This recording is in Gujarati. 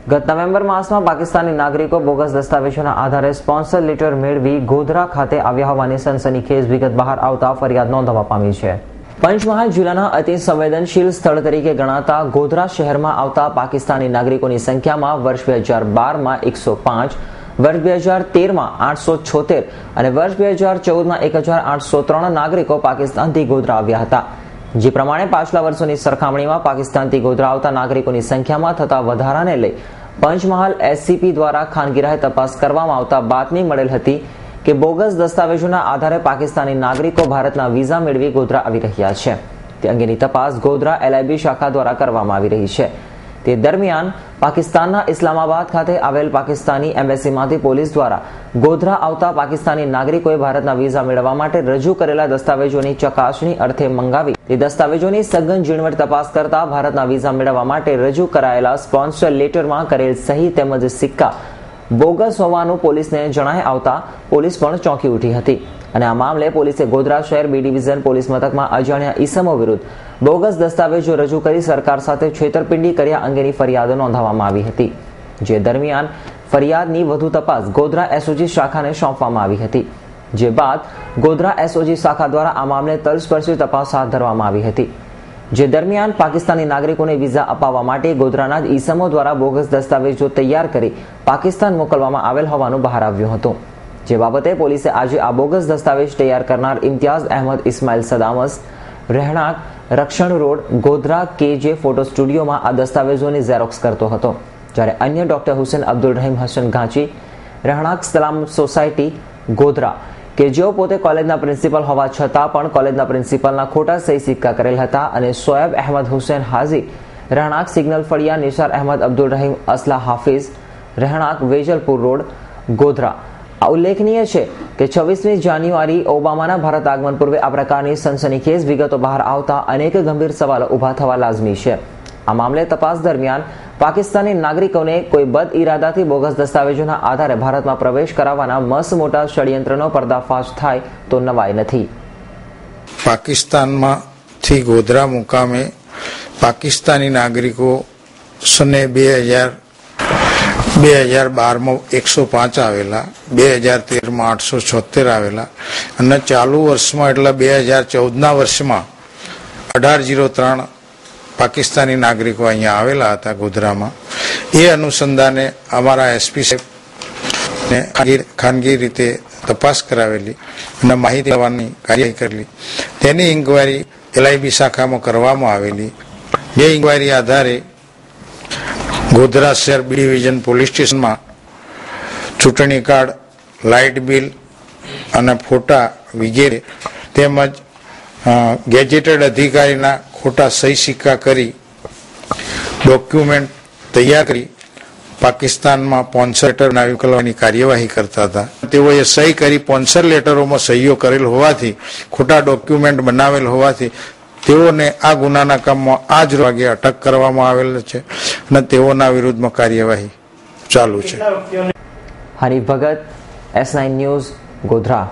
ગત નવેમ્બર માસમાં પાકિસ્તાની નાગરિકો બોગસ દસ્તાવેજોના આધારે સ્પોન્સર લેટર મેળવી ગોધરા ખાતે આવ્યા હોવાની સનસનીખેજ વિગત બહાર આવતા ફરિયાદ નોંધવા પામી છે। પંચમહાલ જિલ્લાના અતિ સંવેદનશીલ સ્થળ તરીકે ગણાતા ગોધરા શહેરમાં આવતા પાકિસ્તાની નાગરિકોની સંખ્યામાં વર્ષ 2012માં 105, વર્ષ 2013માં 876 અને વર્ષ 2014માં 1803 નાગરિકો પાકિસ્તાનથી ગોધરા આવ્યા હતા। જે પ્રમાણે પાછલા વર્ષોની સરખામણીમાં પાકિસ્તાનથી ગોધરા આવતા નાગરિકોની સંખ્યામાં થતા વધારાને લઈ પંચમહાલ એસસીપી દ્વારા ખાનગી રાહે તપાસ કરવામાં આવતા બાતમી મળેલ હતી કે બોગસ દસ્તાવેજોના આધારે પાકિસ્તાની નાગરિકો ભારતના વિઝા મેળવી ગોધરા આવી રહ્યા છે। તે અંગેની તપાસ ગોધરા LIB શાખા દ્વારા કરવામાં આવી રહી છે। તે દરમિયાન પાકિસ્તાનના ઇસ્લામાબાદ ખાતે આવેલ પાકિસ્તાની એમ્બેસીમાંથી પોલીસ દ્વારા ગોધરા આવતા પાકિસ્તાની નાગરિકોએ ભારતના વિઝા મેળવવા માટે રજૂ કરેલા દસ્તાવેજોની ચકાસણી અર્થે મંગાવી તે દસ્તાવેજોની સઘન ઝીણવટ તપાસ કરતા ભારતના વિઝા મેળવવા માટે રજૂ કરાયેલા સ્પોન્સર લેટરમાં કરેલ સહી તેમજ સિક્કા બોગસ હોવાનું પોલીસને જણાય આવતા પોલીસ પણ ચોંકી ઉઠી હતી અને આ મામલે પોલીસે ગોધરા શહેર B ડિવિઝન પોલીસ મથકમાં અજાણ્યા ઈસમો વિરુદ્ધ બોગસ દસ્તાવેજો રજૂ કરી સરકાર સાથે છેતરપિંડી કર્યા અંગેની ફરિયાદ નોંધવામાં આવી હતી। જે દરમિયાન ફરિયાદની વધુ તપાસ ગોધરા SOG શાખાને સોંપવામાં આવી હતી। જે બાદ ગોધરા SOG શાખા દ્વારા આ મામલે તલસ્પર્શી તપાસ હાથ ધરવામાં આવી હતી। જે દરમિયાન પાકિસ્તાની નાગરિકોને વિઝા અપાવવા માટે ગોધરાના જ ઈસમો દ્વારા બોગસ દસ્તાવેજો તૈયાર કરી પાકિસ્તાન મોકલવામાં આવેલ હોવાનું બહાર આવ્યું હતું। જે બાબતે પોલીસે આજે આ બોગસ દસ્તાવેજ તૈયાર કરનાર ઇમ્તિયાઝ અહેમદ ઇસ્માઇલ સદામસ રહેણાંક રક્ષણ રોડ ગોધરા KJ ફોટો સ્ટુડિયોમાં આ દસ્તાવેજોની ઝેરોક્સ કરતો હતો, જ્યારે અન્ય ડોક્ટર હુસેન અબ્દુલ રહીમ હસન ઘાંચી રહેણાંક સલામ સોસાયટી ગોધરા કે જેઓ પોતે કોલેજના પ્રિન્સિપલ હોવા છતાં પણ કોલેજના પ્રિન્સિપલના ખોટા સહી સિક્કા કરેલ હતા અને સોએબ અહેમદ હુસેન હાજી રહેણાંક સિગ્નલ ફળિયા નિસાર અહેમદ અબ્દુલ રહીમ અસલા હાફિઝ રહેણાંક વેજલપુર રોડ ગોધરા। આ ઉલ્લેખનીય છે કે 26મી જાન્યુઆરી ઓબામાના ભારત આગમન પૂર્વે આ પ્રકારની સનસનીખેજ વિગતો બહાર આવતા અનેક ગંભીર સવાલો ઊભા થવા લાજમી છે। આ મામલે તપાસ દરમિયાન પાકિસ્તાની નાગરિકોને કોઈ બદ ઇરાદાથી બોગસ દસ્તાવેજોના આધારે ભારતમાં પ્રવેશ કરાવવાના મસ્ત મોટા ષડયંત્રનો પર્દાફાશ થાય તો નવાઈ નથી। પાકિસ્તાનમાંથી ગોધરા મુકામે પાકિસ્તાની નાગરિકો સને 2012માં 105 આવેલા, 2013માં 876 આવેલા અને ચાલુ વર્ષમાં એટલે 2014ના વર્ષમાં 1803 પાકિસ્તાની નાગરિકો અહીંયા આવેલા હતા ગોધરામાં। એ અનુસંધાને અમારા SP સાહેબને ખાનગી રીતે તપાસ કરાવેલી અને માહિતી લેવાની કાર્યવાહી કરેલી। તેની ઇન્કવાયરી LIB શાખામાં કરવામાં આવેલી। જે ઇન્કવાયરી આધારે ગોધરા શહેર B ડિવિઝન પોલીસ સ્ટેશનમાં ચૂંટણી કાર્ડ, લાઇટ બિલ અને ફોટા વગેરે તેમજ ગેજેટેડ અધિકારીના ખોટા સહી સિક્કા કરી ડોક્યુમેન્ટ તૈયાર કરી પાકિસ્તાનમાં સ્પોન્સર લેટર બનાવી મોકલવાની કાર્યવાહી કરતા હતા। તેઓએ સહી કરી સ્પોન્સર લેટરોમાં સહીઓ કરેલ હોવાથી ખોટા ડોક્યુમેન્ટ બનાવેલ હોવાથી તેઓને આ ગુનાના કામમાં આજ વાગે અટક કરવામાં આવેલ છે અને તેઓના વિરુદ્ધમાં કાર્યવાહી ચાલુ છે। હરીફ ભગત, S9 ન્યૂઝ, ગોધરા।